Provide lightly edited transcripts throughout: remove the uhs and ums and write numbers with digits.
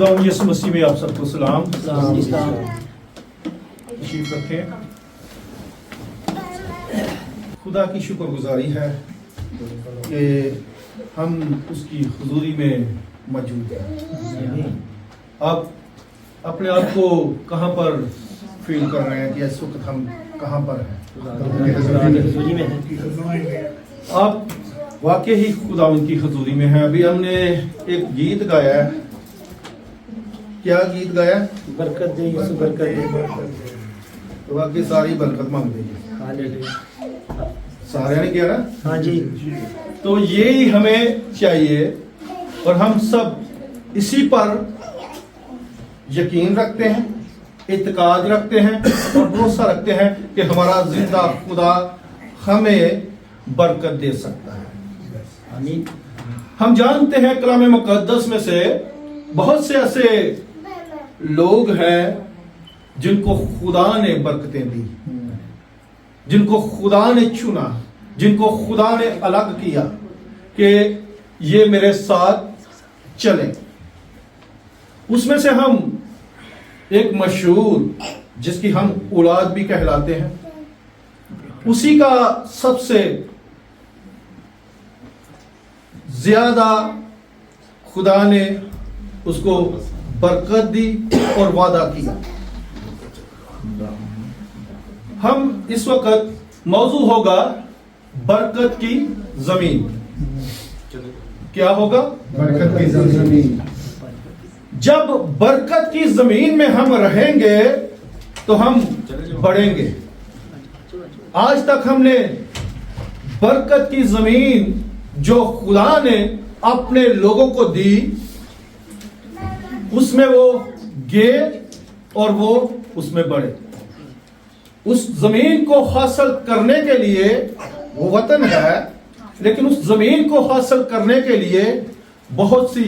یسوع مسیح میں آپ سب کو سلام. تشریف رکھیں. خدا کی شکر گزاری ہے کہ ہم اس کی حضوری میں موجود ہیں. آپ اپنے آپ کو کہاں پر فیل کر رہے ہیں کہ اس وقت ہم کہاں پر ہیں؟ آپ واقعی خداوند کی حضوری میں ہیں. ابھی ہم نے ایک گیت گایا ہے. کیا گیت گایا؟ برکت دے یسوع برکت دے. تو باقی ساری برکت مانگ دیجیے. سارے نے کیا نا؟ ہاں جی. تو یہی ہمیں چاہیے اور ہم سب اسی پر یقین رکھتے ہیں, اعتقاد رکھتے ہیں اور بھروسہ رکھتے ہیں کہ ہمارا زندہ خدا ہمیں برکت دے سکتا ہے. آمین. ہم جانتے ہیں کلام مقدس میں سے بہت سے ایسے لوگ ہیں جن کو خدا نے برکتیں دی, جن کو خدا نے چنا, جن کو خدا نے الگ کیا کہ یہ میرے ساتھ چلیں. اس میں سے ہم ایک مشہور جس کی ہم اولاد بھی کہلاتے ہیں, اسی کا سب سے زیادہ خدا نے اس کو برکت دی اور وعدہ کیا. ہم اس وقت موضوع ہوگا برکت کی زمین. کیا ہوگا؟ برکت کی زمین. جب برکت کی زمین میں ہم رہیں گے تو ہم بڑھیں گے. آج تک ہم نے برکت کی زمین جو خدا نے اپنے لوگوں کو دی اس میں وہ گئے اور وہ اس میں بڑھے. اس زمین کو حاصل کرنے کے لیے وہ وطن ہے, لیکن اس زمین کو حاصل کرنے کے لیے بہت سی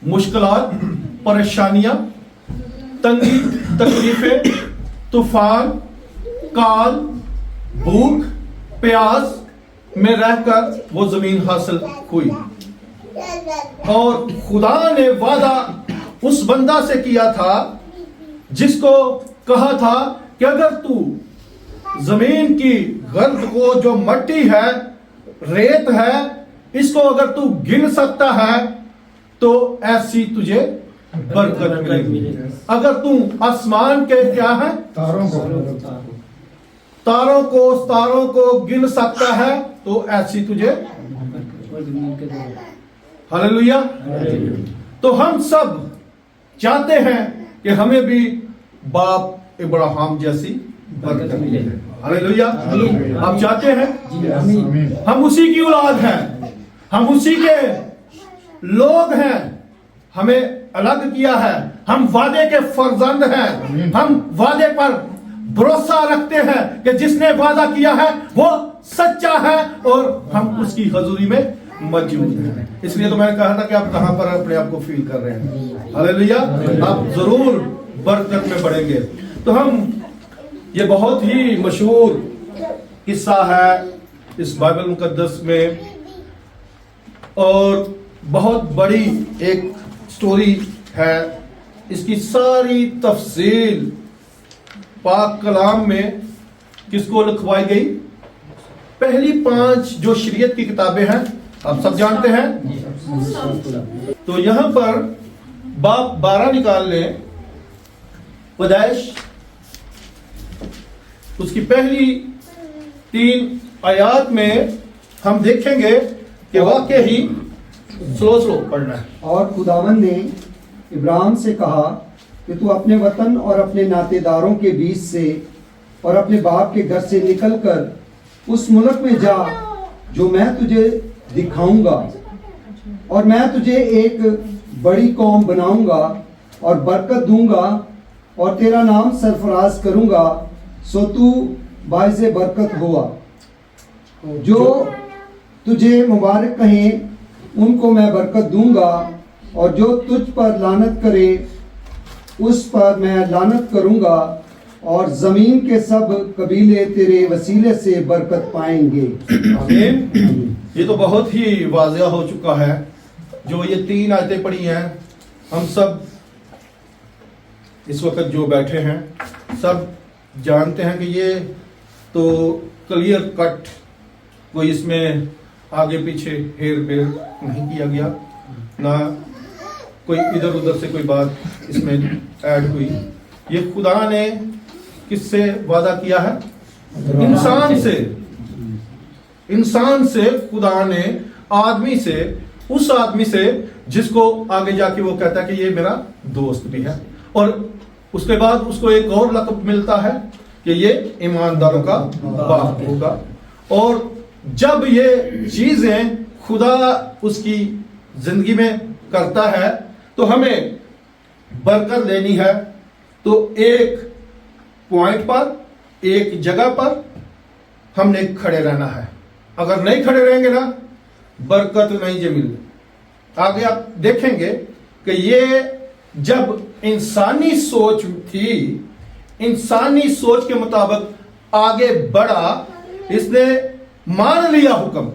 مشکلات, پریشانیاں, تنگی, تکلیفیں, طوفان, کال, بھوک, پیاس میں رہ کر وہ زمین حاصل ہوئی. اور خدا نے وعدہ اس بندہ سے کیا تھا جس کو کہا تھا کہ اگر تو زمین کی گرد کو جو مٹی ہے, ریت ہے, اس کو اگر تو گن سکتا ہے تو ایسی تجھے برکت ملے گی. اگر تم آسمان کے کیا ہے تاروں کو گن سکتا ہے تو ایسی تجھے. ہاللویا. تو ہم سب چاہتے ہیں کہ ہمیں بھی باپ ابراہیم جیسی برکت ملے. ہاللویا. آپ چاہتے ہیں؟ ہم اسی کی اولاد ہیں, ہم اسی کے لوگ ہیں, ہمیں الگ کیا ہے, ہم وعدے کے فرزند ہیں, ہم وعدے پر بھروسہ رکھتے ہیں کہ جس نے وعدہ کیا ہے وہ سچا ہے اور ہم اس کی حضوری میں موجود ہیں. اس لیے تو میں نے کہا تھا کہ آپ کہاں پر اپنے آپ کو فیل کر رہے ہیں. ہاللویا. آپ ضرور برکت میں بڑھیں گے. تو ہم یہ بہت ہی مشہور قصہ ہے اس بائبل مقدس میں اور بہت بڑی ایک سٹوری ہے. اس کی ساری تفصیل پاک کلام میں کس کو لکھوائی گئی؟ پہلی 5 جو شریعت کی کتابیں ہیں آپ سب جانتے ہیں. تو یہاں پر باب 12 نکال لیں. پیدائش اس کی پہلی 3 آیات میں ہم دیکھیں گے کہ واقعی سلو پڑھنا ہے. اور خداوند نے ابراہیم سے کہا کہ تو اپنے وطن اور اپنے ناطے داروں کے بیچ سے اور اپنے باپ کے گھر سے نکل کر اس ملک میں جا جو میں تجھے دکھاؤں گا, اور میں تجھے ایک بڑی قوم بناؤں گا اور برکت دوں گا اور تیرا نام سرفراز کروں گا, سو تو باعث برکت ہوا. جو تجھے مبارک کہیں ان کو میں برکت دوں گا, اور جو تجھ پر لعنت کرے اس پر میں لعنت کروں گا, اور زمین کے سب قبیلے تیرے وسیلے سے برکت پائیں گے. آمین. یہ تو بہت ہی واضح ہو چکا ہے. جو یہ 3 آیتیں پڑھی ہیں ہم سب اس وقت جو بیٹھے ہیں سب جانتے ہیں کہ یہ تو کلیئر کٹ، کوئی اس میں آگے پیچھے ہیر پھیر نہیں کیا گیا، نہ کوئی ادھر ادھر سے کوئی بات اس میں ایڈ ہوئی. یہ خدا نے کس سے وعدہ کیا ہے؟ انسان سے خدا نے آدمی سے، اس آدمی سے جس کو آگے جا کے وہ کہتا ہے کہ یہ میرا دوست بھی ہے، اور اس کے بعد اس کو ایک اور لقب ملتا ہے کہ یہ ایمانداروں کا باپ ہوگا. اور جب یہ چیزیں خدا اس کی زندگی میں کرتا ہے تو ہمیں برکت لینی ہے تو ایک پوائنٹ پر، ایک جگہ پر ہم نے کھڑے رہنا ہے. اگر نہیں کھڑے رہیں گے نا برکت نہیں جے مل. آگے آپ دیکھیں گے کہ یہ جب انسانی سوچ تھی، انسانی سوچ کے مطابق آگے بڑھا، اس نے مان لیا حکم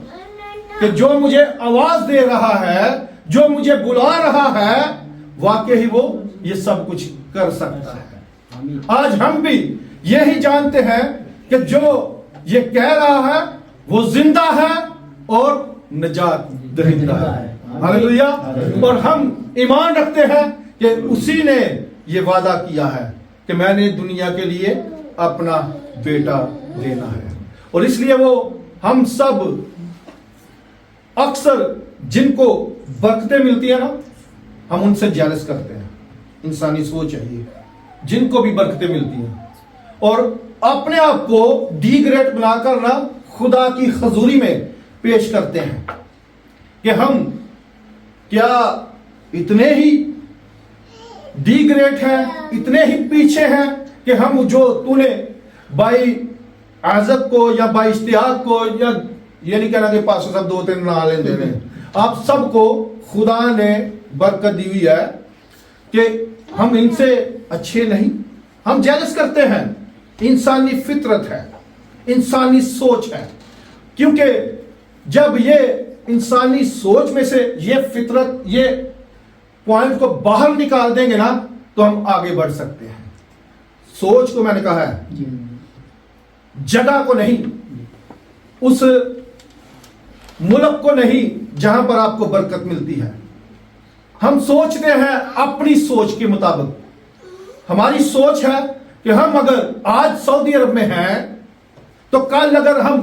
کہ جو مجھے آواز دے رہا ہے، جو مجھے بلا رہا ہے، واقعی وہ یہ سب کچھ کر سکتا ہے. آج ہم بھی یہی جانتے ہیں کہ جو یہ کہہ رہا ہے وہ زندہ ہے اور نجات دہندہ ہے. ہاللیلویا. اور ہم ایمان رکھتے ہیں کہ اسی نے یہ وعدہ کیا ہے کہ میں نے دنیا کے لیے اپنا بیٹا دینا ہے. اور اس لیے وہ ہم سب اکثر جن کو برکتیں ملتی ہیں نا، ہم ان سے جیلس کرتے ہیں. انسانی سوچ ہے یہ، جن کو بھی برکتیں ملتی ہیں، اور اپنے آپ کو ڈی گریڈ بنا کر نا خدا کی حضوری میں پیش کرتے ہیں کہ ہم کیا اتنے ہی ڈی گریڈ ہیں، اتنے ہی پیچھے ہیں کہ ہم جو تو نے بائی عزت کو یا بائی اشتیاق کو، یا یہ نہیں کہنا کہ پاسو سب 2-3 نالے دے رہے ہیں، آپ سب کو خدا نے برکت دی ہوئی ہے کہ ہم ان سے اچھے نہیں. ہم جیلس کرتے ہیں. انسانی فطرت ہے، انسانی سوچ ہے. کیونکہ جب یہ انسانی سوچ میں سے یہ فطرت، یہ پوائنٹ کو باہر نکال دیں گے نا تو ہم آگے بڑھ سکتے ہیں. سوچ کو میں نے کہا ہے، جگہ کو نہیں، اس ملک کو نہیں جہاں پر آپ کو برکت ملتی ہے. ہم سوچتے ہیں اپنی سوچ کے مطابق. ہماری سوچ ہے کہ ہم اگر آج سعودی عرب میں ہیں تو کل اگر ہم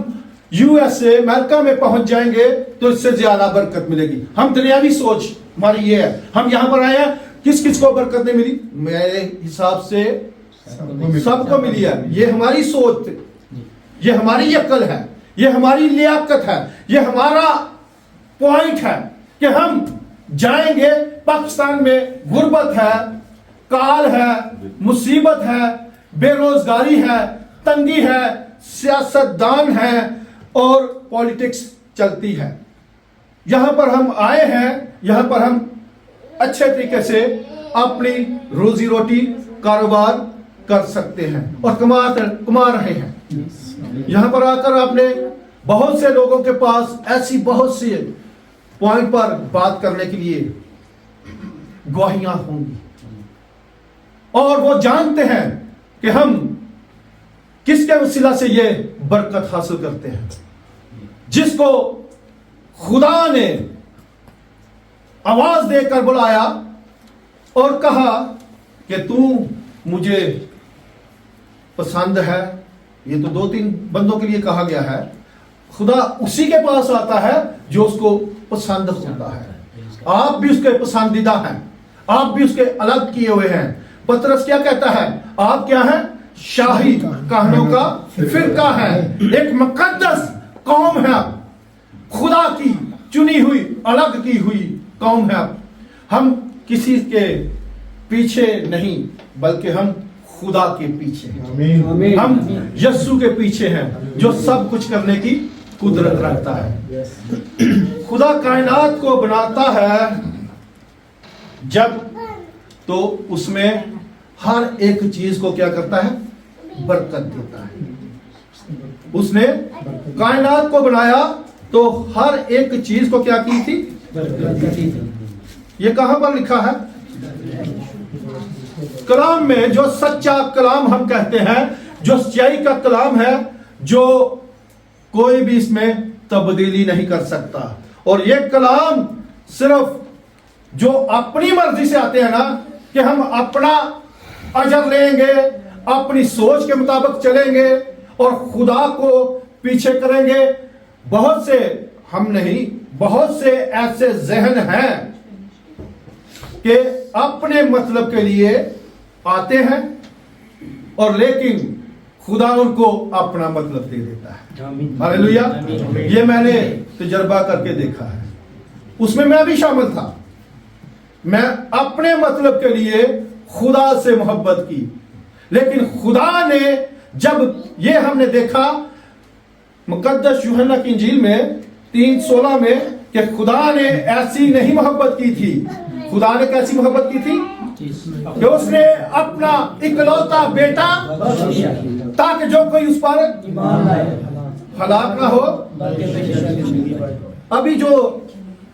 یو ایس اے، امریکہ میں پہنچ جائیں گے تو اس سے زیادہ برکت ملے گی. ہم دنیاوی سوچ ہماری یہ ہے. ہم یہاں پر آئے ہیں، کس کس کو برکت نہیں ملی؟ میرے حساب سے سب کو ملی ہے. یہ ہماری سوچ، یہ ہماری عقل ہے، یہ ہماری لیاقت ہے، یہ ہمارا پوائنٹ ہے کہ ہم جائیں گے. پاکستان میں غربت ہے، کال ہے، مصیبت ہے، بے روزگاری ہے، تنگی ہے، سیاست دان ہے اور پولیٹکس چلتی ہے. یہاں پر ہم آئے ہیں، یہاں پر ہم اچھے طریقے سے اپنی روزی روٹی کاروبار کر سکتے ہیں اور کما رہے ہیں. یہاں پر آ کر آپ نے بہت سے لوگوں کے پاس ایسی بہت سی پوائنٹ پر بات کرنے کے لیے گواہیاں ہوں گی، اور وہ جانتے ہیں کہ ہم کس کے وسیلہ سے یہ برکت حاصل کرتے ہیں. جس کو خدا نے آواز دے کر بلایا اور کہا کہ تو مجھے پسند ہے. یہ تو 2-3 بندوں کے لیے کہا گیا ہے. خدا اسی کے پاس آتا ہے جو اس کو پسند ہوتا ہے. آپ بھی اس کے پسندیدہ ہیں، آپ بھی اس کے الگ کیے ہوئے ہیں. پترس کیا کہتا ہے؟ آپ کیا ہیں؟ شاہی کہانوں کا فرقہ ہے، ایک مقدس قوم ہے، خدا کی چنی ہوئی، الگ کی ہوئی قوم ہے. ہم کسی کے پیچھے نہیں بلکہ ہم خدا کے پیچھے ہیں. ہم یسوع کے پیچھے ہیں جو سب کچھ کرنے کی قدرت رکھتا ہے. خدا کائنات کو بناتا ہے جب تو اس میں ہر ایک چیز کو کیا کرتا ہے؟ برکت دیتا ہے. اس نے کائنات کو بنایا تو ہر ایک چیز کو کیا کی تھی؟ یہ کہاں پر لکھا ہے؟ कलाम में, जो सच्चा कलाम हम कहते हैं, जो सच्चाई का कलाम है, जो कोई भी इसमें तब्दीली नहीं कर सकता। और ये कलाम सिर्फ जो अपनी मर्जी से आते हैं ना, कि हम अपना अजर लेंगे, अपनी सोच के मुताबिक चलेंगे और खुदा को पीछे करेंगे, बहुत से, हम नहीं, बहुत से ऐसे जहन हैं कि अपने मतलब के लिए आते हैं, और लेकिन खुदा उनको अपना मतलब दे देता है। हालेलुया। ये मैंने तजर्बा करके देखा है, उसमें मैं भी शामिल था। मैं अपने मतलब के लिए खुदा से मोहब्बत की, लेकिन खुदा ने, जब ये हमने देखा मुकद्दस यूहन्ना की इंजील में 3:16 में, कि खुदा ने ऐसी नहीं मोहब्बत की थी। खुदा ने कैसी मोहब्बत की थी? कि उसने अपना इकलौता बेटा, ताकि जो कोई उस पर हलाक ना हो। अभी जो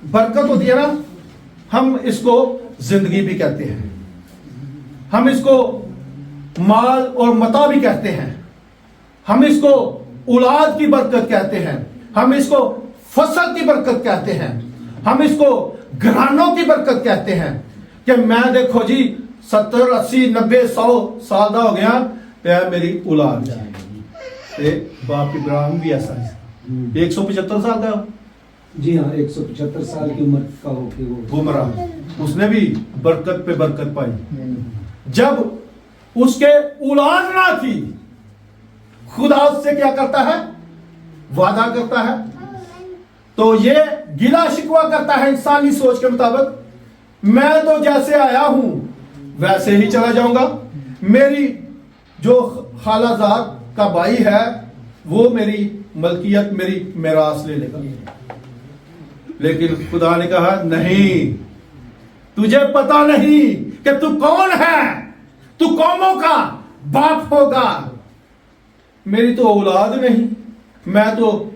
बरकत होती है ना, हम इसको जिंदगी भी कहते हैं, हम इसको माल और मता भी कहते हैं, हम इसको औलाद की बरकत कहते हैं, हम इसको फसल की बरकत कहते हैं, हम इसको घरानों की बरकत कहते हैं। कि मैं देखो जी 70, 80, 90, 100 साल का हो गया, मेरी औलाद है। बाप इब्राहिम भी ऐसा है, 175 साल का, जी हाँ, 175 साल की उम्र का होके वो मरा, उसने भी बरकत पे बरकत पाई। जब उसके औलाद ना थी, खुदा उससे क्या करता है? वादा करता है। तो ये गिला शिकवा करता है इंसानी सोच के मुताबिक, मैं तो जैसे आया हूं वैसे ही चला जाऊंगा, मेरी जो खालाजाद का भाई है वो मेरी मलकियत, मेरी मेरास ले लेगा। लेकिन खुदा ने कहा नहीं, तुझे पता नहीं कि तू कौन है, तू कौमों का बाप होगा, मेरी तो औलाद नहीं, मैं तो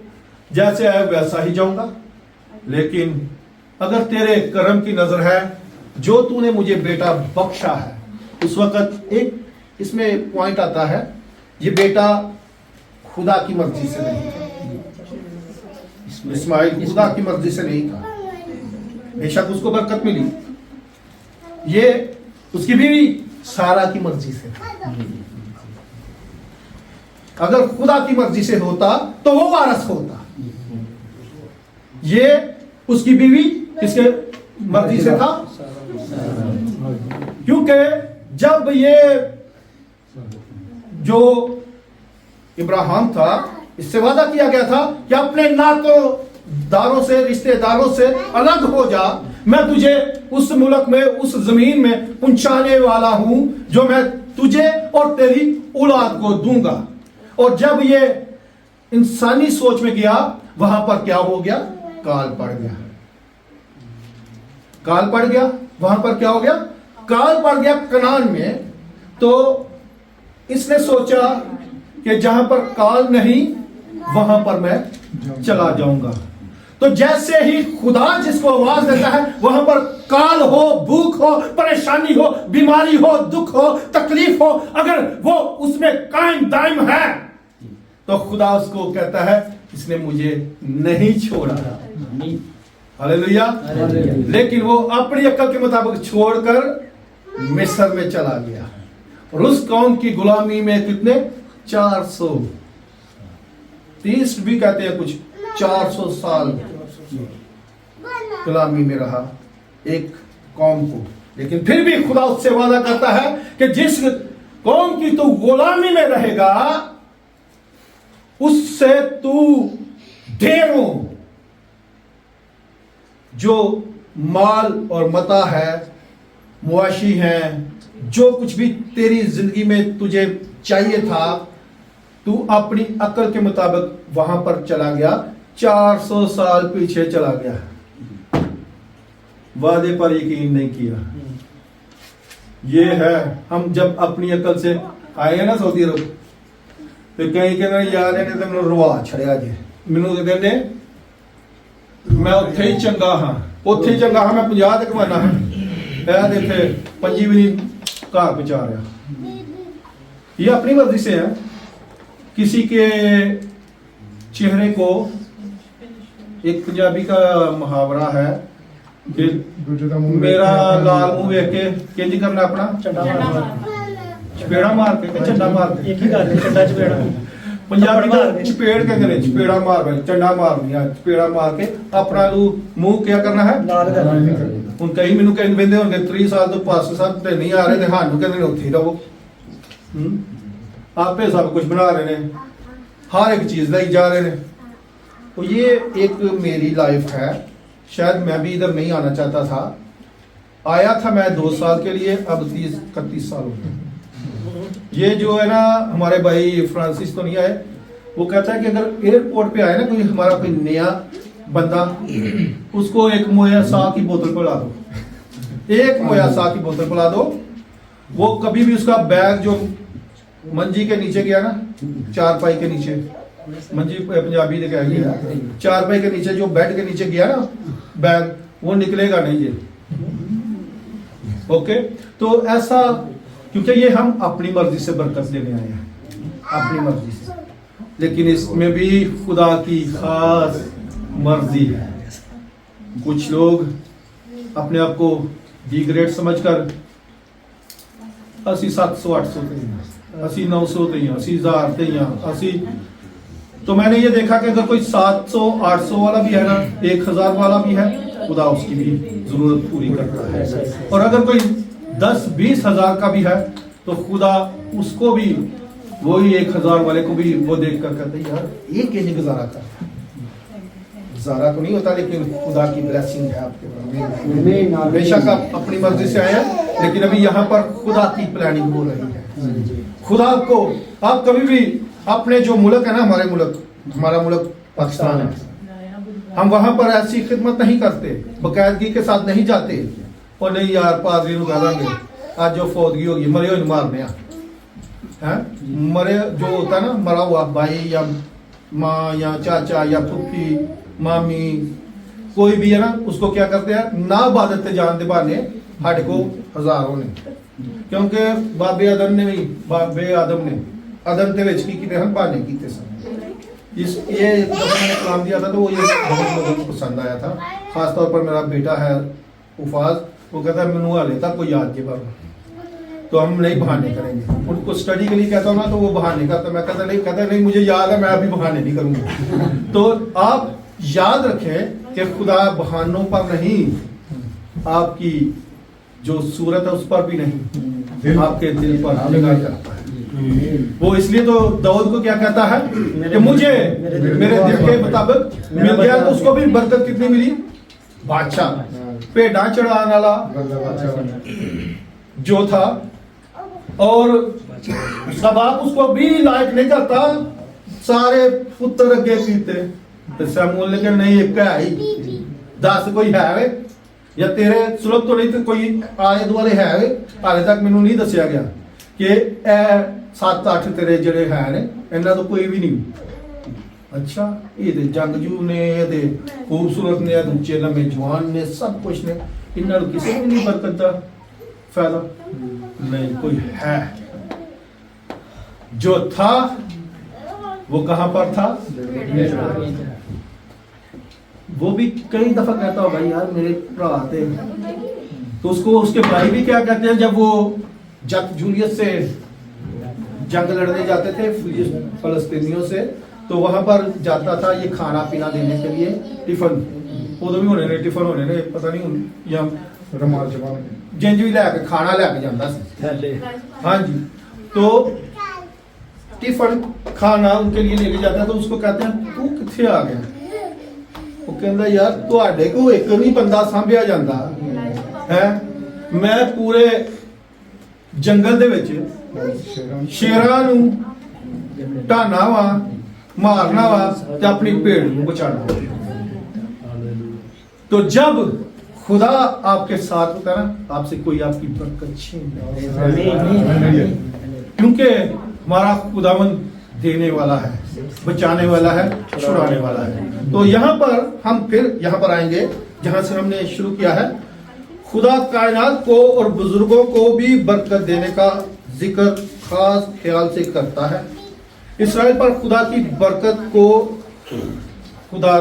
जैसे आया वैसा ही जाऊंगा। लेकिन अगर तेरे करम की नजर है, जो तूने मुझे बेटा बख्शा है, उस वक्त एक इसमें पॉइंट आता है, ये बेटा खुदा की मर्जी से नहीं था, इस्माइल खुदा की मर्जी से नहीं था। बेशक उसको बरकत मिली, ये उसकी बीवी सारा की मर्जी से था। अगर खुदा की मर्जी से होता तो वो वारस होता, ये उसकी बीवी किसके मर्जी से था? क्योंकि जब ये जो इब्राहिम था, इससे वादा किया गया था कि अपने नातेदारों से, रिश्तेदारों से अलग हो जा, मैं तुझे उस मुल्क में, उस जमीन में पहुंचाने वाला हूं जो मैं तुझे और तेरी औलाद को दूंगा। और जब ये इंसानी सोच में गया, वहां पर क्या हो गया? काल पड़ गया, काल पड़ गया। वहां पर क्या हो गया? काल पड़ गया कनान में। तो इसने सोचा कि जहां पर काल नहीं, वहां पर मैं चला जाऊंगा। तो जैसे ही खुदा जिसको आवाज देता है, वहां पर काल हो, भूख हो, परेशानी हो, बीमारी हो, दुख हो, तकलीफ हो, अगर वो उसमें कायम दायम है, तो खुदा उसको कहता है इसने मुझे नहीं छोड़ा। हालेलुया। लेकिन वो अपनी अक्ल के मुताबिक छोड़कर मिस्र में चला गया, और उस कौम की गुलामी में कितने? 430 भी कहते हैं कुछ, 400 साल गुलामी में रहा एक कौम को। लेकिन फिर भी खुदा उससे वादा करता है कि जिस कौम की तू गुलामी में रहेगा, उससे तू ढेरों जो माल और मता है, मुआशी हैं, जो कुछ भी तेरी जिंदगी में तुझे चाहिए था, तू अपनी अक्ल के मुताबिक वहां पर चला गया, 400 साल पीछे चला गया, वादे पर यकीन नहीं किया। ये है, हम जब अपनी अक्ल से आए हैं ना सऊदी अरब, तो कहीं कहना यार इन्हें तो मैंने रुआ छड़िया जे, मैनू तो कहते मैं उत्थे ही चंगा हाँ, उत्थे ही चंगा हाँ, मैं 50 तक कमाना है, इत्थे 5 भी नहीं घर पहुंचा रहा। ये अपनी मर्जी से है। किसी के चेहरे को, एक पंजाबी का मुहावरा है कि मेरा लाल मुंह वेख के किंज करना अपना चपेड़ा मार के चंडा मार के, एक ही गल है, चंडा चपेड़ा पंजाबी का चपेड़ के गले चपेड़ा मार चंडा मारनी है, चपेड़ा मार के अपना मुंह क्या करना है लाल करना। ਹੁਣ ਕਈ ਮੈਨੂੰ ਕਹਿੰਦੇ ਬੰਦੇ ਹੋਣਗੇ 30 ਸਾਲ ਤੋਂ ਪਾਸ ਸਾਹਿਬ ਤੇ ਨਹੀਂ ਆ ਰਹੇ ਤੇ ਸਾਨੂੰ ਕਹਿੰਦੇ ਨੇ ਉੱਥੇ ਹੀ ਰਹੋ। ਆਪੇ ਸਭ ਕੁਝ ਬਣਾ ਰਹੇ ਨੇ, हर एक चीज लाई जा रहे हैं। तो ये एक मेरी लाइफ है। शायद मैं भी इधर नहीं आना चाहता था, आया था मैं 2 साल के लिए, अब 30-31 साल हो गए। ये जो है ना हमारे भाई फ्रांसिस तो नहीं आए, वो कहता है कि अगर एयरपोर्ट पे आए ना कोई हमारा कोई नया बंदा, उसको एक मोया सा की बोतल पिला दो, एक मोया सा की बोतल पिला दो। वो कभी भी उसका बैग जो मंजी के नीचे गया ना, चारपाई के नीचे, मंजी पंजाबी ने कह गया, चारपाई के नीचे जो बेड के नीचे गया ना बैग, वो निकलेगा नहीं ये। ओके, तो ऐसा, क्योंकि ये हम अपनी मर्जी से बरकत देने आए हैं, अपनी मर्जी से, लेकिन इसमें भी खुदा की खास मर्जी है। कुछ लोग अपने आप को डिग्रेड समझकर असी 700-800 असी 900 असी 1000 असी, तो मैंने ये देखा कि अगर कोई 700-800 वाला भी है ना, 1000 वाला भी है, खुदा उसकी भी जरूरत पूरी करता है। और अगर कोई 10-20 हजार का भी है तो खुदा उसको भी, वही 1000 वाले को भी वो देख कर कहते हैं यार ये कैसे गुजारा कर, गुजारा तो नहीं होता लेकिन खुदा की ब्लेसिंग है आपके ऊपर। बेशक आप अपनी मर्जी से आए हैं, लेकिन अभी यहाँ पर खुदा की प्लानिंग हो रही है। खुदा को, आप कभी भी अपने जो मुल्क है ना, हमारे मुल्क, हमारा मुल्क पाकिस्तान है, हम वहां पर ऐसी खिदमत नहीं करते, बाकायदगी के साथ नहीं जाते और नहीं यार पादरी नु गालांगे आज जो फौतगी होगी मरे हुए मारने हैं, मरे जो होता ना मरा हुआ भाई या माँ या चाचा या फुफी मामी कोई भी है ना, उसको क्या करते हैं ना इबादत जान दे बहाने हट को हजारों ने, क्योंकि बाबे आदम ने भी, बाबे आदम ने आदम के विच की कीते हैं बहाने कीते सन। इस ये जब मैंने कलाम दिया था तो वो ये बहुत लोगों को पसंद आया था, खास तौर पर मेरा बेटा है उफाज, वो कहता है मैनू हाले तक कोई याद के बाबा, तो हम नहीं बहाने करेंगे। उनको स्टडी के लिए कहता हूँ ना तो वो बहाने करता, मैं कहता नहीं मुझे याद है, मैं अभी बहाने नहीं करूंगा। तो आप याद रखें कि खुदा बहानों पर नहीं, आपकी जो सूरत है उस पर भी नहीं, आपके दिल पर निगाह करता है। वो इसलिए तो दाऊद को क्या कहता है कि मुझे मेरे दिल के मुताबिक मिल गया, तो उसको भी बरकत कितनी मिली, बादशाह, पेड़ा चढ़ाने वाला जो था, और उसका बाप उसको भी लायक नहीं करता, सारे पुत्र अगे पीते, तो शमूएल ने कहा नहीं एक है ही, 10 कोई है वे या तेरे सुलभ तो नहीं तो कोई आले दुआले है वे, हाले तक मैनू नहीं दसिया गया कि 7-8 तेरे जड़े है ने, इन्ना तो कोई भी नहीं। अच्छा ये जंगजू ने, ये खूबसूरत ने, दूचे लम्बे जवान ने, सब कुछ ने, इन्ना किसी भी नहीं बरकत का फायदा नहीं। कोई है जो था वो कहां पर था, वो भी कई दफा कहता हो भाई यार मेरे भरा थे, तो उसको उसके भाई भी क्या कहते हैं, जब वो जूलियस से जंग लड़ने जाते थे फलस्तीनियों से, तो वहां पर जाता था ये खाना पीना देने के लिए, टिफन उदो भी होने ने, टिफन होने ने, पता नहीं या रमाल जवान जिंज भी लैके खाना लैके जाता सी, हाँ जी, तो टिफन खाना उनके लिए लेके जाता, तो उसको कहते हैं तू किथे आ गया, वो कहता यार तुहाडे को एक नहीं बंदा सांभिया जाता है, मैं पूरे जंगल दे विच शेरां नूं ढाना वा, मारना वा ते अपनी भेड़ नूं बचाना। तो जब खुदा आपके साथ होता है ना, आपसे कोई आपकी बरकत छीन नहीं, क्योंकि हमारा खुदावंद देने वाला है, बचाने वाला है, छुड़ाने वाला है। तो यहाँ पर हम फिर यहाँ पर आएंगे जहाँ से हमने शुरू किया है। खुदा कायनात को और बुजुर्गों को भी बरकत देने का जिक्र खास ख्याल से करता है। इसराइल पर खुदा की बरकत को, खुदा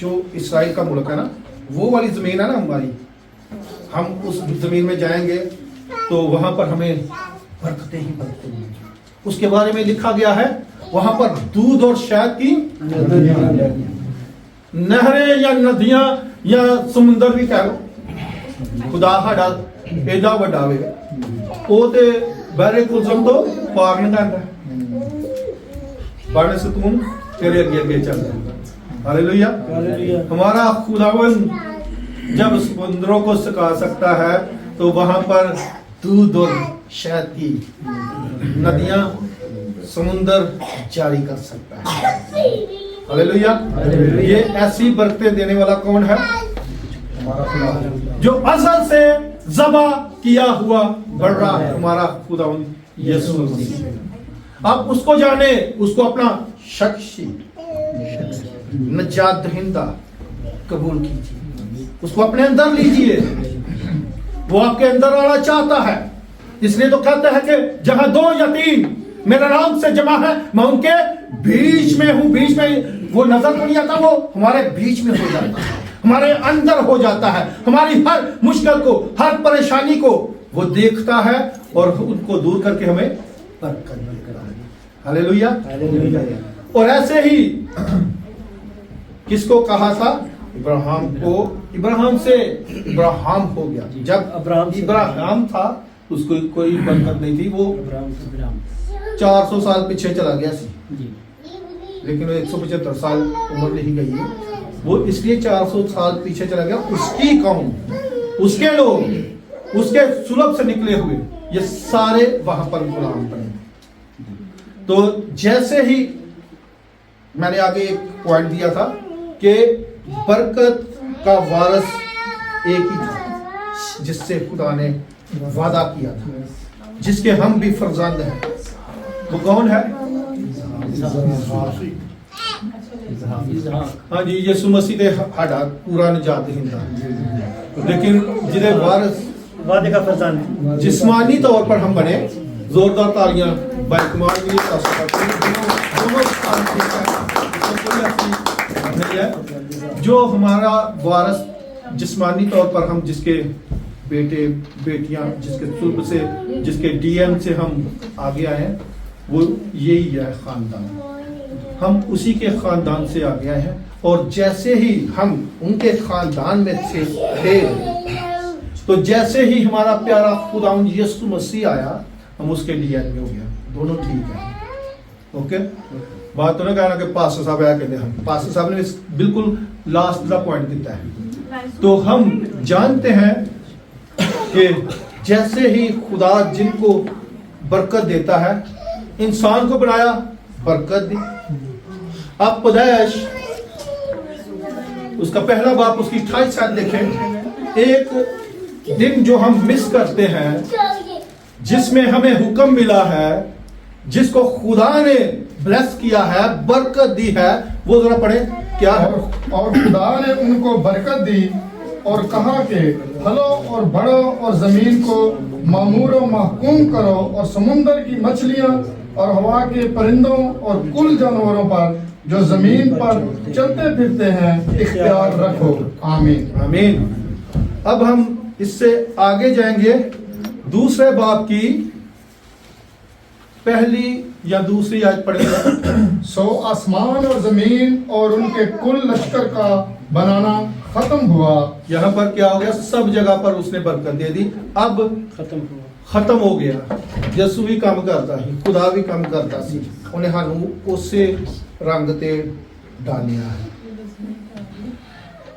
जो इसराइल का मुल्क है ना, वो वाली जमीन है ना हमारी, हम उस जमीन में जाएंगे तो वहां पर हमें बरकतें ही बरकतें मिलेंगी। उसके बारे में लिखा गया है वहां पर दूध और शहद की नहरें या नदियां या समुंदर भी कह लो। खुदा साडा एडा वड्डा वे, ਉਹ ਤੇ बहरे कुलसम तो पार नहीं करता, बड़े सतून तेरे अगे अगे चल रहा है। हालेलुया। हालेलुया। हमारा खुदावन जब समुद्रों को सुखा सकता है तो वहां पर दूध और शहद की नदियां समुंदर जारी कर सकता है। हालेलुया। ये ऐसी बरकतें देने वाला कौन है? जो अज़ल से ज़बा किया हुआ बढ़ रहा है, हमारा खुदावन यीशु मसीह। आप उसको जाने, उसको अपना शख्सी नजात दहिंदा कबूल कीजिए, उसको अपने अंदर लीजिए। वो आपके अंदर आना चाहता है, इसलिए तो कहते हैं कि जहां दो या तीन मेरा नाम से जमा है मैं उनके बीच में हूं। बीच में वो नजर तो नहीं आता, वो हमारे बीच में हो जाता है, हमारे अंदर हो जाता है। हमारी हर मुश्किल को, हर परेशानी को वो देखता है और उनको दूर करके हमें बरकत देता है। हालेलुया। हालेलुया। और ऐसे ही किसको कहा था? इब्राहिम को। इब्राहिम से इब्राहिम हो गया। जब अब्राहम से इब्राहिम था उसको कोई बरकत नहीं थी, वो अब्राहम से अब्राहम। 400 साल पीछे चला गया सी, जी। लेकिन वो 175 साल उम्र नहीं गई है। वो इसलिए 400 साल पीछे चला गया। उसकी कौम, उसके लोग, उसके सुलभ से निकले हुए ये सारे वहां पर गुलाम बने। तो जैसे ही मैंने आगे एक पॉइंट दिया था कि बरकत का वारिस एक ही था जिससे खुदा ने वादा किया था, जिसके हम भी फर्जंद हैं। वो कौन है? हाँ जी, यीशु मसीह ने साडा पूरा निजात दिंदा, लेकिन जिहदे वारिस वादे का फरजान जिस्मानी तौर पर हम बने। जोरदार तालियां बाइकमान के लिए दोनों स्थान ठीक है, इसमें कोई ऐसी नहीं है। जो हमारा वारिस जिस्मानी तौर पर हम, जिसके बेटे बेटियां, जिसके सुल्ब से, जिसके डीएम से हम आगे आए हैं, वो यही है खानदान। हम उसी के खानदान से आगे आए हैं, और जैसे ही हम उनके खानदान में से थे, तो जैसे ही हमारा प्यारा खुदावंद यीशु मसीह आया, हम उसके डीएन में हो गया। दोनों ठीक है। ओके, बात तो ना कहना कि पास्टर साहब आया कहते हम, पास्टर साहब ने बिल्कुल लास्ट का पॉइंट दिया है। तो हम जानते हैं कि जैसे ही खुदा जिनको बरकत देता है, इंसान को बनाया, बरकत दी। आप पैदाइश उसका पहला बाप उसकी 28 आयत देखें। एक दिन जो हम मिस करते हैं, जिसमें हमें हुक्म मिला है, जिसको खुदा ने ब्लेस किया है, बरकत दी है, वो जरा पढ़े क्या है? और खुदा ने उनको बरकत दी और कहा कि फलो और बढ़ो और जमीन को मामूर और महकूम करो और समुंदर की मछलियां और हवा के परिंदों और कुल जानवरों पर जो जमीन पर चलते फिरते हैं इख्तियार रखो। आमीन। आमीन। अब हम इससे आगे जाएंगे दूसरे बाब की पहली या दूसरी आयत पढ़ेंगे। सो आसमान और जमीन और उनके कुल लश्कर का बनाना खत्म हुआ। यहाँ पर क्या हो गया? सब जगह पर उसने बरकत दे दी। अब खत्म हुआ, खत्म हो गया। यसु भी काम करता ही, खुदा भी काम करता सी, उन्हें हानू उसे रंग ते डालिया है।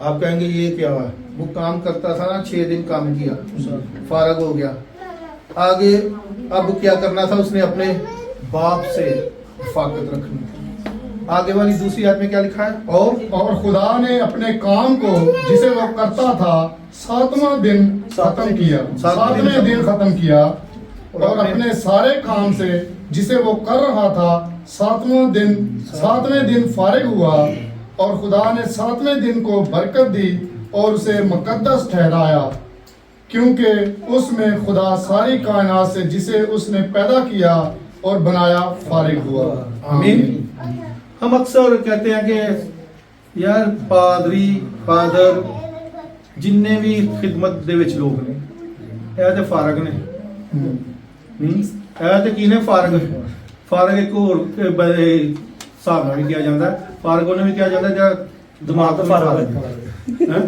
आप कहेंगे ये क्या है? वो काम करता था ना, 6 दिन काम किया, फारग हो गया। आगे अब क्या करना था? उसने अपने बाप से फाकत रखनी। आगे वाली दूसरी आयत में क्या लिखा है? और खुदा ने अपने काम को जिसे वो करता था 7वां दिन खत्म किया। 7वें दिन खत्म किया और अपने सारे काम से जिसे वो कर रहा था 7वें दिन फारिग हुआ। और खुदा ने 7वें दिन को बरकत दी और उसे मुकद्दस ठहराया क्योंकि उसमें खुदा सारी कायनात से जिसे उसने पैदा किया और बनाया फारिग हुआ। आमीन। हम अक्सर कहते हैं कि यार फादर जिन्ने भी खिदमत ਦੇ ਵਿੱਚ ਲੋਕ ਨੇ ਇਹ ਤੇ ਫਾਰਗ ਨੇ ਇਹ ਤੇ ਕੀ ਨੇ ਫਾਰਗ ਇੱਕ ਹੋਰ ਹਿਸਾਬ ਨਾਲ ਵੀ ਕਿਹਾ ਜਾਂਦਾ ਹੈ। ਫਾਰਗ ਉਹਨੂੰ ਵੀ ਕਿਹਾ ਜਾਂਦਾ ਜਿਹੜਾ ਦਿਮਾਗ ਤੋਂ ਫਾਰਗ है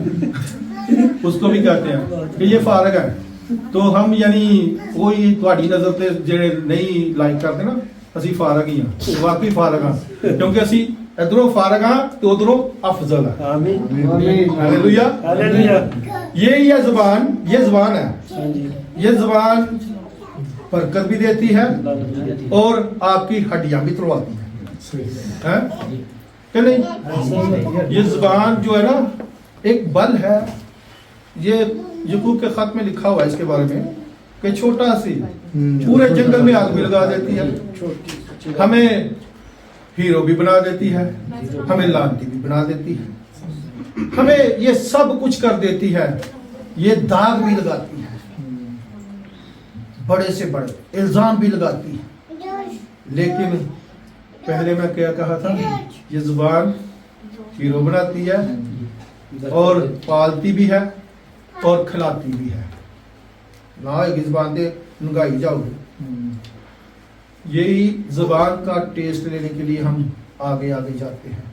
उसको भी कहते हैं कि ये फारग है। तो हम यानी कोई ਤੁਹਾਡੀ ਨਜ਼ਰ ਤੇ ਜਿਹੜੇ ਨਹੀਂ ਲਾਈਕ ਕਰਦੇ ਨਾ ਅਸੀਂ ਫਾਰਗ ਹੀ ਹਾਂ ਵਾਕਈ ਫਾਰਗ ਹਾਂ ਕਿਉਂਕਿ ਅਸੀਂ ਇਧਰੋਂ ਫਾਰਗ ਹਾਂ ਤੇ ਉਧਰੋਂ ਅਫਜ਼ਲ ਹੈ। आमीन हालेलुया हालेलुया। ये जुबान है हाँ जी। ये जुबान बरकत भी देती है और आपकी हड्डियां भी तोड़वाती है कि नहीं। ये जुबान जो है ना एक बल है। ये यकूब के खत में लिखा हुआ है इसके बारे में कि छोटा सी पूरे जंगल में आग भी लगा देती है, हमें हीरो भी बना देती है, हमें लानती भी बना देती है, हमें ये सब कुछ कर देती है, ये दाग भी लगाती है, बड़े से बड़े इल्जाम भी लगाती है। लेकिन पहले मैं क्या कहा था, ये जुबान हीरो बनाती है और पालती भी है और खिलाती भी है। ना एक जुबान से नंगाई जाओगे। यही जुबान का टेस्ट लेने के लिए हम आगे आगे जाते हैं।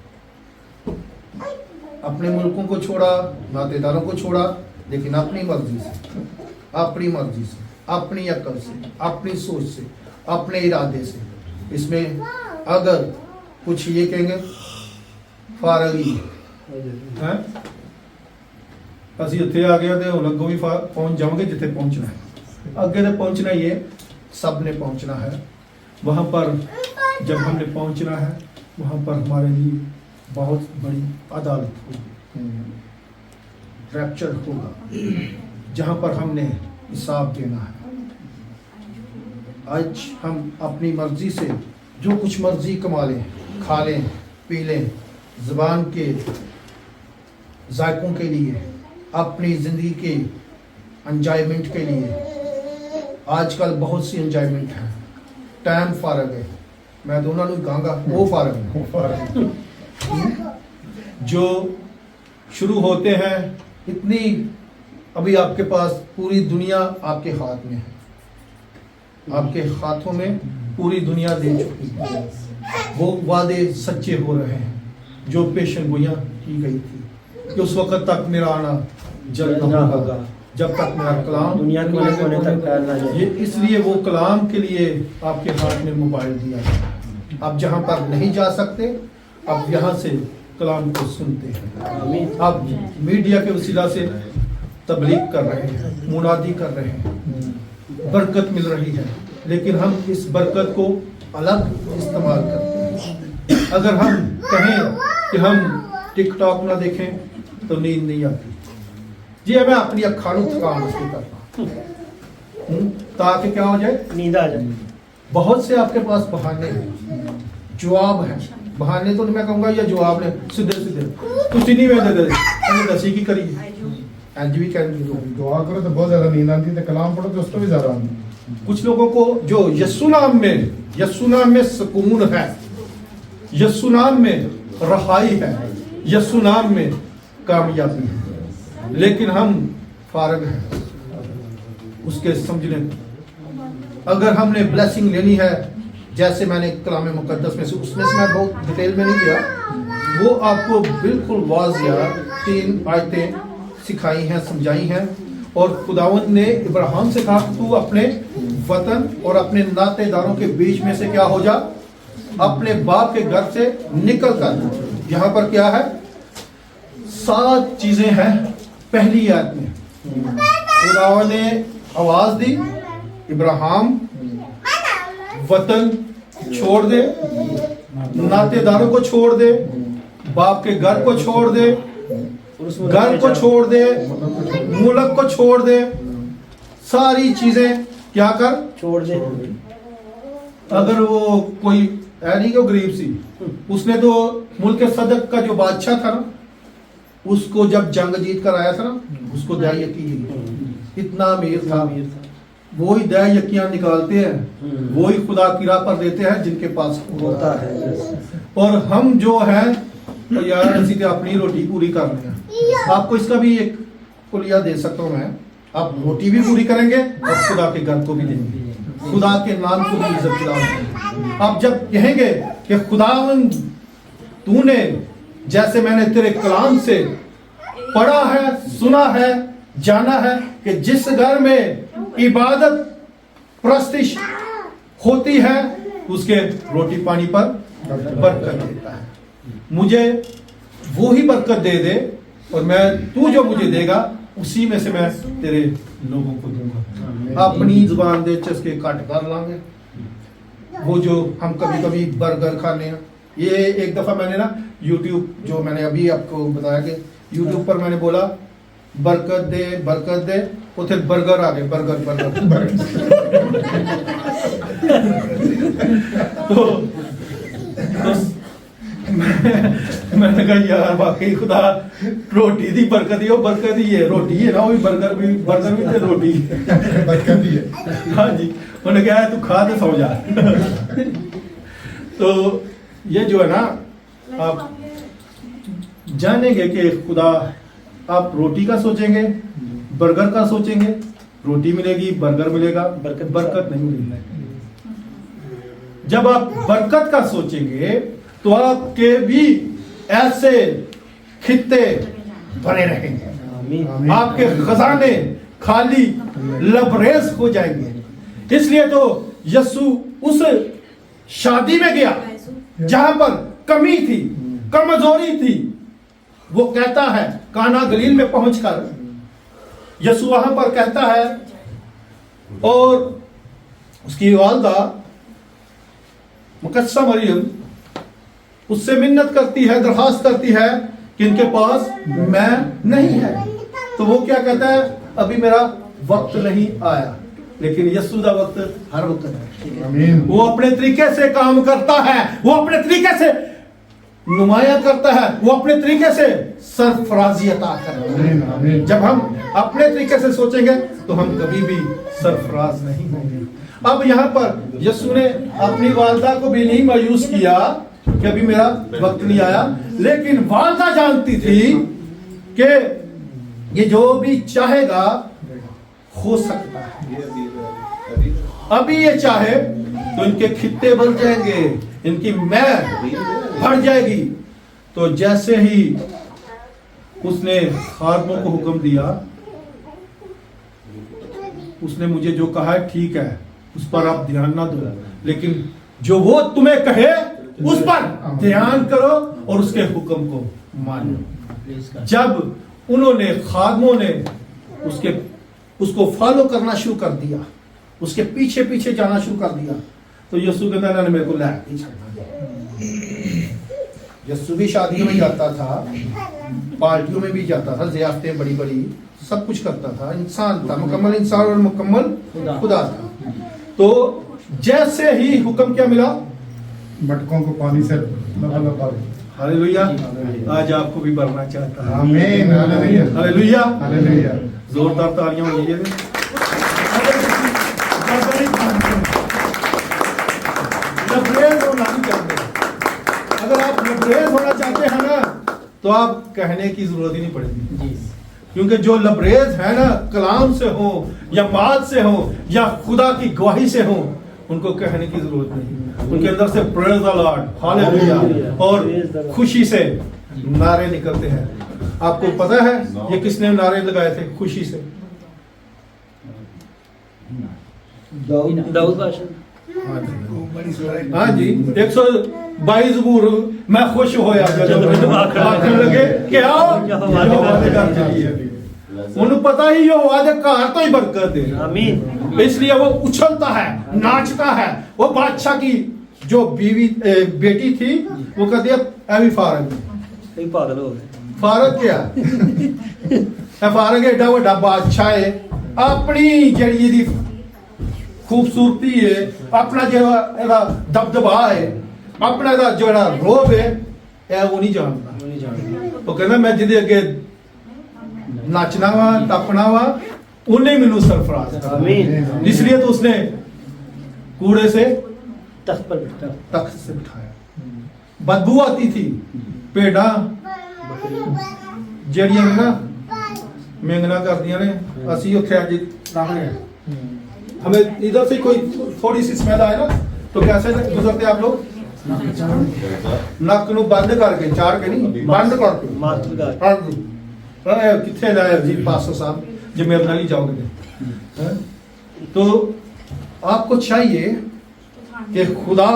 अपने मुल्कों को छोड़ा, नातेदारों को छोड़ा, लेकिन अपनी मर्जी से, अपनी मर्जी से, अपनी अकल से, अपनी सोच से, अपने इरादे से। इसमें अगर कुछ ये कहेंगे फारगी है, ਅਸੀਂ ਉੱਥੇ ਆ ਗਏ ਤੇ ਹੁਣ ਅੱਗੋਂ ਵੀ ਪਹੁੰਚ ਜਾਵਾਂਗੇ ਜਿੱਥੇ ਪਹੁੰਚਣਾ है। ਅੱਗੇ ਤੇ पहुंचना ही है, सब ने पहुंचना है। वहाँ पर जब हमने पहुंचना है वहाँ पर हमारे लिए बहुत बड़ी अदालत होगी, रैप्चर होगा जहाँ पर हमने हिसाब देना है। आज हम अपनी मर्जी से जो कुछ मर्जी कमा लें, खा लें, पी लें, ज़ुबान के जायकों के लिए, अपनी ज़िंदगी के एंजॉयमेंट के लिए। आजकल बहुत सी एंजॉयमेंट है, टाइम फारग है। मैं दोनों को कहूँगा वो फारग है जो शुरू होते हैं। इतनी अभी आपके पास पूरी दुनिया आपके हाथ में है, आपके हाथों में पूरी दुनिया दे चुकी है। वो वादे सच्चे हो रहे हैं जो पेशन गोइयाँ की गई थी कि उस वक़्त तक मेरा आना जल्द ना होगा जब तक मेरा कलाम दुनिया कोने कोने तक फैलना ये चाहिए। इसलिए वो कलाम के लिए आपके हाथ में मोबाइल दिया गया। आप जहाँ पर नहीं जा सकते अब यहाँ से कलाम को सुनते हैं। आमीन। आप मीडिया के वसीला से तबलीग कर रहे हैं, मुनादी कर रहे हैं, बरकत मिल रही है। लेकिन हम इस बरकत को अलग इस्तेमाल करते हैं। अगर हम कहें कि हम टिकटॉक ना देखें तो नींद नहीं आती जी। मैं अपनी अखा थकान उसकी करता ताकि क्या हो जाए, नींद आ जाए। बहुत से आपके पास बहाने हैं, जवाब है। बहाने तो मैं कहूँगा या जवाब ने सीधे सीधे तुसी नहीं वे दे दसी की करी इंज भी कहते लोग। दुआ करो तो बहुत ज्यादा नींद आती है, तो कलाम पढ़ो तो उसको भी ज्यादा आती है। कुछ लोगों को जो यस्सु नाम में सुकून है, यस्सु नाम में रहाई है, यस्सु नाम में कामयाबी है। लेकिन हम फारग हैं उसके समझने को। अगर हमने ब्लेसिंग लेनी है, जैसे मैंने कलाम मुकद्दस में से उसमें से मैं बहुत डिटेल में नहीं गया, वो आपको बिल्कुल वाज़िया 3 आयतें सिखाई हैं, समझाई हैं। और खुदावंद ने इब्राहिम से कहा तू अपने वतन और अपने नातेदारों के बीच में से क्या हो जा, अपने बाप के घर से निकल कर। यहाँ पर क्या है, 7 चीजें हैं। पहली आयत में खुदा ने आवाज दी, इब्राहिम वतन छोड़ दे, नातेदारों को छोड़ दे, बाप के घर को छोड़ दे, घर को छोड़ दे, मुल्क को छोड़ दे, सारी चीजें क्या कर छोड़ दे। अगर वो कोई है नहीं कि गरीब सी, उसने तो मुल्क सदक का जो बादशाह था ना, उसको जब जंग जीत कर आया था ना, उसको दाई की इतना अमीर था, वही दया यकियां निकालते हैं, वही खुदा की राह पर देते हैं जिनके पास होता है। और हम जो है तो यार इसी से अपनी रोटी पूरी कर रहे हैं। आपको इसका भी एक कुलिया दे सकता हूँ मैं, आप रोटी भी पूरी करेंगे और खुदा के घर को भी देंगे, खुदा के नाम को भी इज्जत दिलाएंगे। आप जब कहेंगे कि खुदावंद तूने जैसे मैंने तेरे कलाम से पढ़ा है, सुना है, जाना है कि जिस घर में इबादत प्रस्तिश होती है उसके रोटी पानी पर बरकत देता है। मुझे वो ही बरकत दे दे और मैं तू जो मुझे देगा उसी में से मैं तेरे लोगों को दूंगा। अपनी जुबान दे चस्के काट कर लांगे। वो जो हम कभी कभी बर्गर खाने हैं, ये एक दफा मैंने ना यूट्यूब जो मैंने अभी आपको बताया कि यूट्यूब पर मैंने बोला बरकत दे उथे बर्गर आ गए, बर्गर तो मैंने कहा यार वाकई खुदा रोटी दी बरकत ही है, रोटी है ना, वो भी बर्गर भी ते रोटी बरकत ही है। हाँ जी, उन्होंने कहा तू खा दे सो जा। तो ये जो है ना, आप जानेंगे कि खुदा, आप रोटी का सोचेंगे, बर्गर का सोचेंगे, रोटी मिलेगी, बर्गर मिलेगा, बरकत नहीं मिलेगी। जब आप बरकत का सोचेंगे तो आपके भी ऐसे खित्ते बने रहेंगे, आपके खजाने खाली लबरेज हो जाएंगे। इसलिए तो यस्सु उस शादी में गया जहां पर कमी थी, कमजोरी थी। वो कहता है काना गलील में पहुंचकर यस्सु वहां पर कहता है और उसकी वालदा मुकद्दसा मरियम उससे मिन्नत करती है, दरखास्त करती है कि इनके पास मैं नहीं है। तो वो क्या कहता है, अभी मेरा वक्त नहीं आया। लेकिन यस्सु का वक्त हर वक्त है। वो अपने तरीके से काम करता है, वो अपने तरीके से नुमाया करता है, वो अपने तरीके से सरफराजी अता करता है। जब हम अपने तरीके से सोचेंगे तो हम कभी भी सरफराज नहीं होंगे। अब यहाँ पर यस्सु ने अपनी वालदा को भी नहीं मायूस किया कि अभी मेरा वक्त नहीं आया, लेकिन वालदा जानती थी कि ये जो भी चाहेगा हो सकता है। अभी ये चाहे तो इनके खित्ते बन जाएंगे, इनकी मैं बढ़ जाएगी। तो जैसे ही उसने खादमों को हुक्म दिया, उसने मुझे जो कहा है ठीक है, उस पर आप ध्यान ना दो, लेकिन जो वो तुम्हें कहे उस पर ध्यान करो और उसके हुक्म को मानो। जब उन्होंने खादमों ने उसको फॉलो करना शुरू कर दिया, उसके पीछे पीछे जाना शुरू कर दिया, तो यस्सु कहता है मेरे को ला। यस्सु भी शादियों में जाता था, पार्टियों में भी जाता था, ज़ियाफ़तें बड़ी बड़ी सब कुछ करता था, इंसान था, मुकम्मल इंसान और मुकम्मल खुदा था। तो जैसे ही हुक्म क्या मिला, मटकों को पानी से लबालब। हालेलुया, आज आपको भी बढ़ना चाहता है। आमीन, हालेलुया, हालेलुया, हालेलुया। जोरदार तालियां हो लीजिए। लबरेज होना नहीं चाहते। अगर आप लबरेज होना चाहते हैं ना, तो आप कहने की जरूरत ही नहीं पड़ेगी, क्योंकि जो लबरेज है ना, कलाम से हो या बात से हो या खुदा की गवाही से हो, उनको कहने की जरूरत नहीं। उनके अंदर से प्रेज द लॉर्ड, हालेलुया, और खुशी से नारे निकलते हैं। आपको पता है ये किसने नारे लगाए थे खुशी से? दाऊद बादशाह। हाँ जी, 122 जबूर मैं खुश होया जब आखने लगे कि आओ यहोवा दे घर चलिए। उन्हें पता ही यहोवा दे घर तो ही बरकत है। आमीन। इसलिए वो उछलता है, नाचता है। वो बादशाह की जो बेटी थी वो कहती है अभी फारग कई पागल हो गए। फारग क्या फारग एडा वड्डा बादशाह है, अपनी जड़ी दी खूबसूरती है, अपना जो दबदबा है, अपना जो रोब है, वो नहीं जानता। वो कहना मैं जिदे अगे नचना वा, टपना वा, ਉਹਨੇ ਮੈਨੂੰ ਸਰਫਰਾਜ਼ ਕਰਨਾ। आमीन। इसलिए तो उसने कूड़े से तख्त पर बैठा तख्त से बिठाया। बदबू आती थी, भेड़ा ਜਿਹੜੀਆਂ ਨੇ ਨਾ मेंगना करदियां ने, ਅਸੀਂ ਉੱਥੇ ਅੱਜ ਲਾਹਣੇ हैं, हमें इधर से कोई थोड़ी सी स्मेल आए ना तो कैसे गुजरते आप लोग? ਨੱਕ ਨੂੰ ਬੰਦ ਕਰਕੇ, ਚਾੜ ਕੇ ਨਹੀਂ, ਬੰਦ ਕਰਕੇ। मास्क लगा के। हाँ जी। कितने लाए जी पास्टर साहब जो मेरे नाल ही जाओगे हैं? तो आपको चाहिए कि खुदा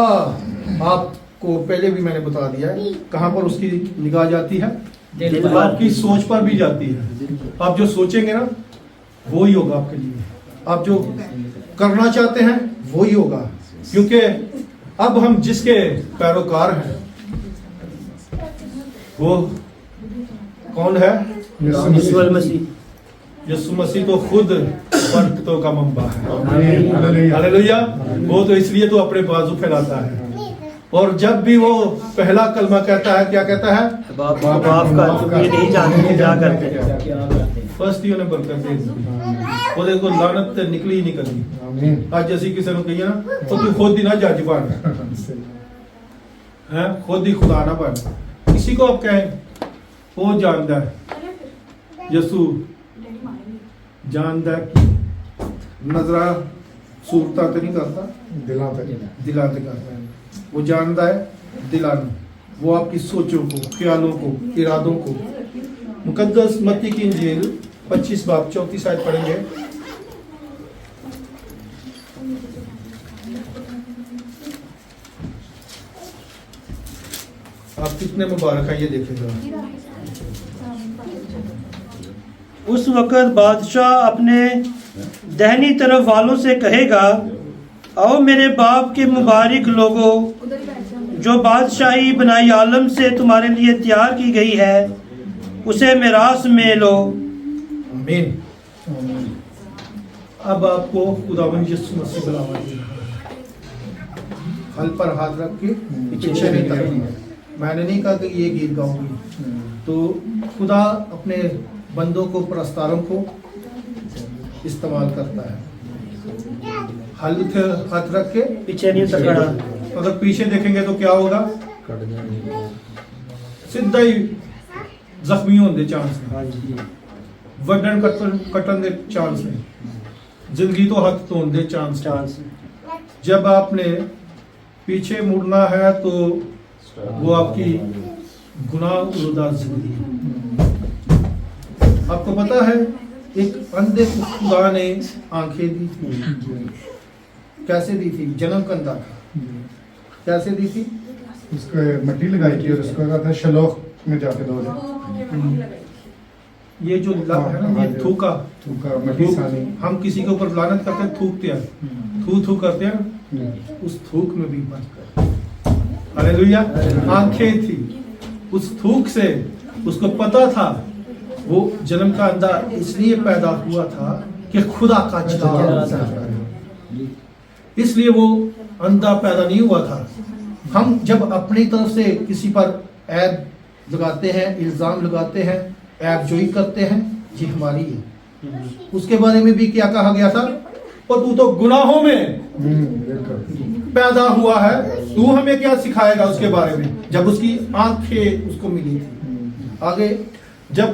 आपको, पहले भी मैंने बता दिया है, कहाँ पर उसकी निगाह जाती है? दिल पर। आपकी सोच पर भी जाती है। आप जो सोचेंगे ना वो ही होगा आपके लिए, आप जो करना चाहते हैं वो ही होगा। क्योंकि अब हम जिसके पैरोकार हैं वो कौन है? यीशु मसीह। यीशु मसीह तो खुद बरकतों का मंबा है। हालेलुया। हालेलुया। वो तो इसलिए तो अपने बाजू फैलाता है, और जब भी वो पहला कलमा कहता है, क्या कहता है? बाप को माफ कर, तुम ये नहीं जानते क्या करते हैं। फर्स्ट ही उन्हें बरकत दे दी, ਉਹਦੇ ਕੋਲ ਲਾਨਤ ਤੇ ਨਿਕਲੀ ਹੀ ਨਹੀਂ ਕਦੀ। आमीन। ਅੱਜ ਅਸੀਂ ਕਿਸੇ ਨੂੰ ਕਹੀਏ ਨਾ ਉਹ ਤੂੰ ਖੁਦ ਹੀ ਨਾ ਜੱਜ ਬਣ, ਹੈ ਖੁਦ ਹੀ ਖੁਦਾ ਨਾ ਬਣ। किसी को आप कहें वो जानता है, यसू जानता है, नजरा सूरता तो नहीं करता, दिलों पे। दिला पे करता है। वो जानता है दिलान, वो आपकी सोचों को, ख्यालों को, इरादों को। मुकद्दस मत्ती की इंजील 25 बाब 34 आयत पढ़ेंगे। आप कितने मुबारक हैं ये देखें जरा। उस वक़्त बादशाह अपने दहनी तरफ वालों से कहेगा, आओ मेरे बाप के मुबारक लोगों, जो बादशाही बनाई आलम से तुम्हारे लिए तैयार की गई है, उसे मिरास में लो। आमीन। अब आपको खुदावंद यीशु मसीह बुलावा दे रहा है। हल पर हाथ रख के पीछे नहीं तकनी है। मैंने नहीं कहा कि ये गीत गाऊंगी, तो खुदा अपने बंदों को, प्रस्तारों को इस्तेमाल करता है। हल हाथ रख के पीछे नहीं तकड़ा। अगर पीछे देखेंगे तो क्या होगा? सीधा ही जख्मी होने दे चांस है, हाँ जी। वडन कटन दे चांस है, जिंदगी तो हथ धोने दे चांस है। चांस जब आपने पीछे मुड़ना है तो वो आपकी गुनाह उलझा जिंदगी है। आपको पता है एक अंधे को खुदा ने आंखें दी थी। कैसे दी थी? जन्म कंधा था। कैसे दी थी? उसको मट्टी लगाई थी और उसको कहा था शलोख में जाके दो दे। ये जो लत है ना, ये थूका, थूका मट्टी सानी। हम किसी के ऊपर लानत करते हैं, थूकते हैं, थू थू करते हैं, उस थूक में भी बच कर। हालेलुया। आंखें थी, उस थूक से उसको पता था वो जन्म का अंधा इसलिए पैदा हुआ था कि खुदा का जलाल, इसलिए वो अंधा पैदा नहीं हुआ था। हम जब अपनी तरफ से किसी पर ऐब लगाते हैं, इल्जाम लगाते हैं, ऐब जोई करते हैं, ये हमारी है। उसके बारे में भी क्या कहा गया था? और तू तो गुनाहों में पैदा हुआ है, तू हमें क्या सिखाएगा उसके बारे में, जब उसकी आंखें उसको मिली थी। आगे जब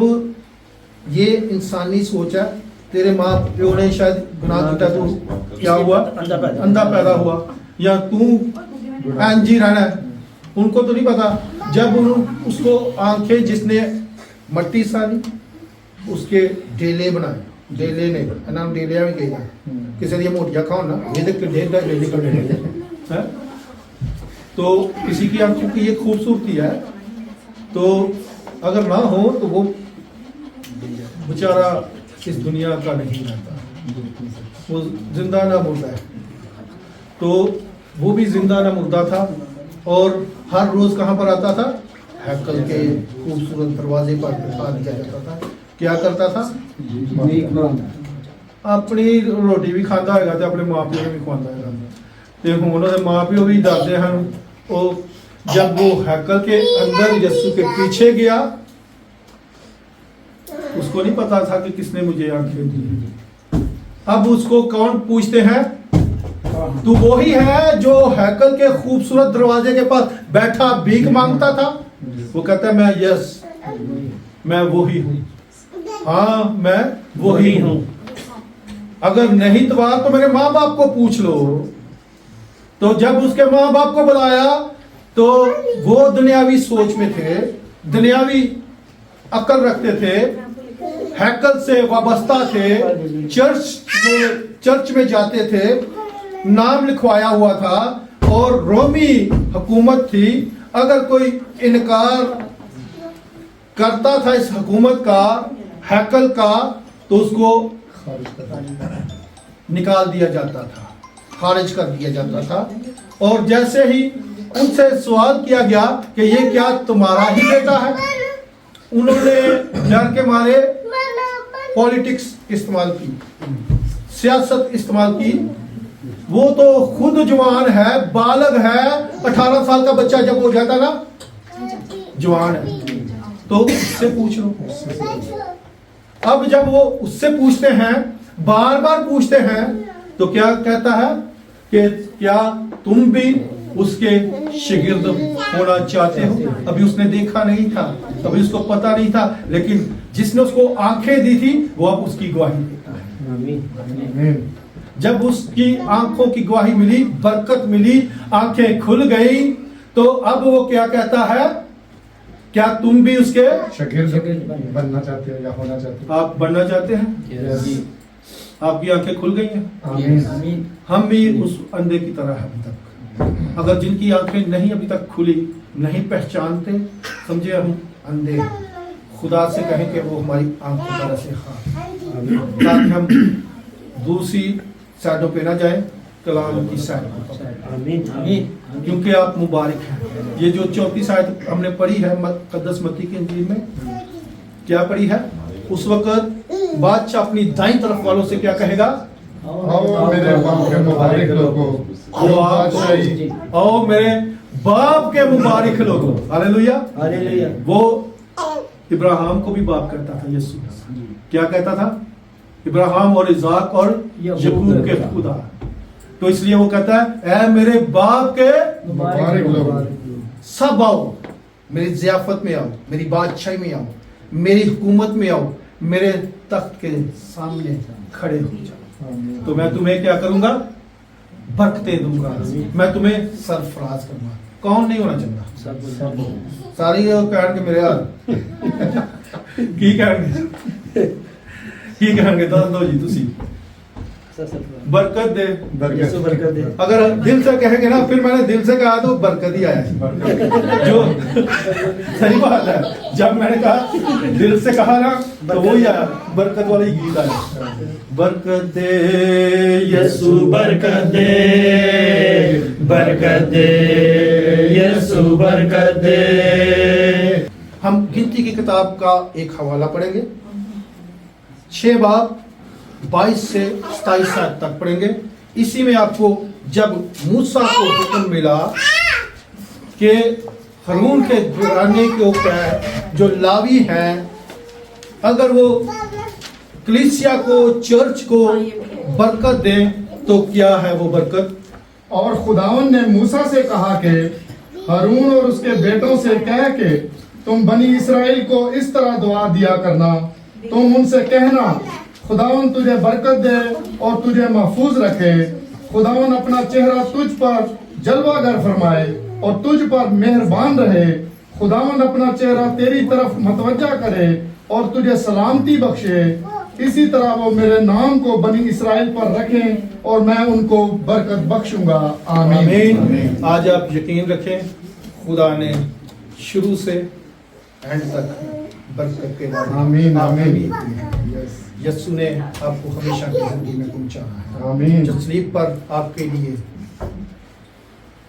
ये इंसानी सोच है, तेरे माँ प्यो ने शायद गुनाह किया तो क्या हुआ? अंधा पैदा हुआ, या तू एंजी रहना है, उनको तो नहीं पता। जब उसको आंखें जिसने मट्टी सानी, उसके डेले बनाए, डेले ने नाम डेलिया भी कही किसी ने मोटिया खाओ ना, ये देख डेढ़ डेले का डेले है। तो किसी की आंखों की ये खूबसूरती है, तो अगर ना हो तो वो बेचारा इस दुनिया का नहीं रहता, वो जिंदा ना मुर्दा है। तो वो भी जिंदा ना मुर्दा था, और हर रोज कहाँ पर आता था? हैकल के खूबसूरत दरवाजे पर बिठा दिया जाता था। क्या करता था? अपनी रोटी भी खाता होगा तो अपने माँ प्यो भी खवाता होगा। ਤੇ ਹੁਣ ਉਹਦੇ माँ-प्यो भी दादे हैं। जब वो हैकल के अंदर यीशु के पीछे गया, उसको नहीं पता था कि किसने मुझे आंखें दी। अब उसको कौन पूछते हैं? तू वही है जो हैकल के खूबसूरत दरवाजे के पास बैठा भीख मांगता था? वो कहता है मैं यस, मैं वही हूँ, हाँ मैं वही हूँ। अगर नहीं तो बात तो मेरे माँ बाप को पूछ लो। तो जब उसके माँ बाप को बुलाया तो वो दुनियावी सोच में थे, दुनियावी अकल रखते थे, हैकल से वाबस्ता थे, चर्च में जाते थे, नाम लिखवाया हुआ था और रोमी हुकूमत थी। अगर कोई इनकार करता था इस हुकूमत का, हैकल का, तो उसको निकाल दिया जाता था, खारिज कर दिया जाता था। और जैसे ही उनसे सवाल किया गया कि ये क्या तुम्हारा ही बेटा है, उन्होंने डर के मारे पॉलिटिक्स इस्तेमाल की, सियासत इस्तेमाल की। वो तो खुद जवान है, बालग है, 18 साल का बच्चा जब हो जाता ना जवान है, तो उससे पूछ लो। अब जब वो उससे पूछते हैं, बार बार पूछते हैं, तो क्या कहता है कि क्या तुम भी उसके शागिर्द होना चाहते हो? अभी उसने देखा नहीं था, अभी उसको पता नहीं था, लेकिन जिसने उसको आंखें दी थी वो अब उसकी गवाही देता है। जब उसकी आंखों की गवाही मिली, बरकत मिली, आंखें खुल गई, तो अब वो क्या कहता है? क्या तुम भी उसके शागिर्द बनना चाहते हो या होना चाहते हो? आप बनना चाहते हैं? Yes. आपकी आंखें खुल गई हैं? आमीन। हम भी उस अंधे की तरह हैं अभी तक। अगर जिनकी आंखें नहीं अभी तक खुली, नहीं पहचानते, समझे हम अंधे हैं। खुदा से कहें कि वो हमारी आंखों तरह से खां, ताकि हम दूसरी साइडों पे ना जाए, कलाम की साइड पर। आमीन। क्योंकि आप मुबारक हैं। ये जो 34 आयत हमने पढ़ी है मुकद्दस मत्ती की इंजील में, क्या पढ़ी है? उस वक्त बादशाह अपनी दाईं तरफ वालों से क्या कहेगा? आओ मेरे बाप के मुबारक लोगों, आओ मेरे बाप के मुबारक लोगों। हालेलुया। हालेलुया। वो इब्राहिम को भी बाप कहता था यीशु। क्या कहता था? इब्राहिम और इज़ाक और याकूब के खुदा। तो इसलिए वो कहता है, ऐ मेरे बाप के मुबारक लोगों, सब आओ, मेरी ज़ियाफत में आओ, मेरी बादशाही में आओ, मेरी हुकूमत में आओ, मेरे तख्त के सामने खड़े हो जाओ। तो मैं तुम्हें क्या करूंगा? बरकतें दूंगा, मैं तुम्हें सरफराज करूंगा। कौन नहीं होना चाहता? सारी कहेंगे मेरे यार की कहेंगे दो जी तुसी बरकत दे, बरकत दे। अगर दिल से कहेंगे ना, फिर मैंने दिल से कहा तो बरकत ही आया जो सही बात है। जब मैंने कहा दिल से कहा ना, तो वही आया, बरकत वाला ही गीत आया। बरकत दे यीशु, बरकत दे, बरकत दे यीशु, बरकत दे। हम गिनती की किताब का एक हवाला पढ़ेंगे, 6 बाब 22 से 27 आयत तक पढ़ेंगे। इसी में आपको जब मूसा को हुक्म मिला कि हारून के घराने के ऊपर जो लावी हैं, अगर वो कलीसिया को, चर्च को बरकत दें, तो क्या है वो बरकत? और खुदावन ने मूसा से कहा कि हारून और उसके बेटों से कह के तुम बनी इसराइल को इस तरह दुआ दिया करना। तुम उनसे कहना, खुदावन तुझे बरकत दे और तुझे महफूज रखे। खुदावन अपना चेहरा तुझ पर जलवागर फरमाए और तुझ पर मेहरबान रहे। खुदावन अपना चेहरा तेरी तरफ मतवज्जा करे और तुझे सलामती बख्शे। इसी तरह वो मेरे नाम को बनी इसराइल पर रखें और मैं उनको बरकत बख्शूंगा। आमीन। आज आप यकीन रखें, खुदा ने शुरू से एंड तक बरकत के बाद आमीन, आमीन। यीशु ने आपको हमेशा की जिंदगी में पहुंचाना है। आमीन। जो स्लीप पर आपके लिए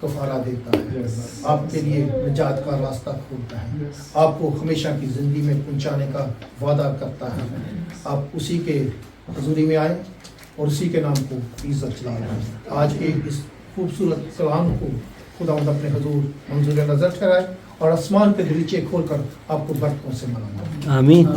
कफारा देता है, आपके लिए निजात का रास्ता खोलता है, आपको हमेशा की जिंदगी में पहुंचाने का वादा करता है। आप उसी के हजूरी में आए और उसी के नाम को इज्जत लाए। आज एक इस खूबसूरत कलाम को खुदा अपने हजूर मंजूर नजर ठहराए और आसमान के दरीचे खोलकर आपको बरकतों से मनाना। आमीन।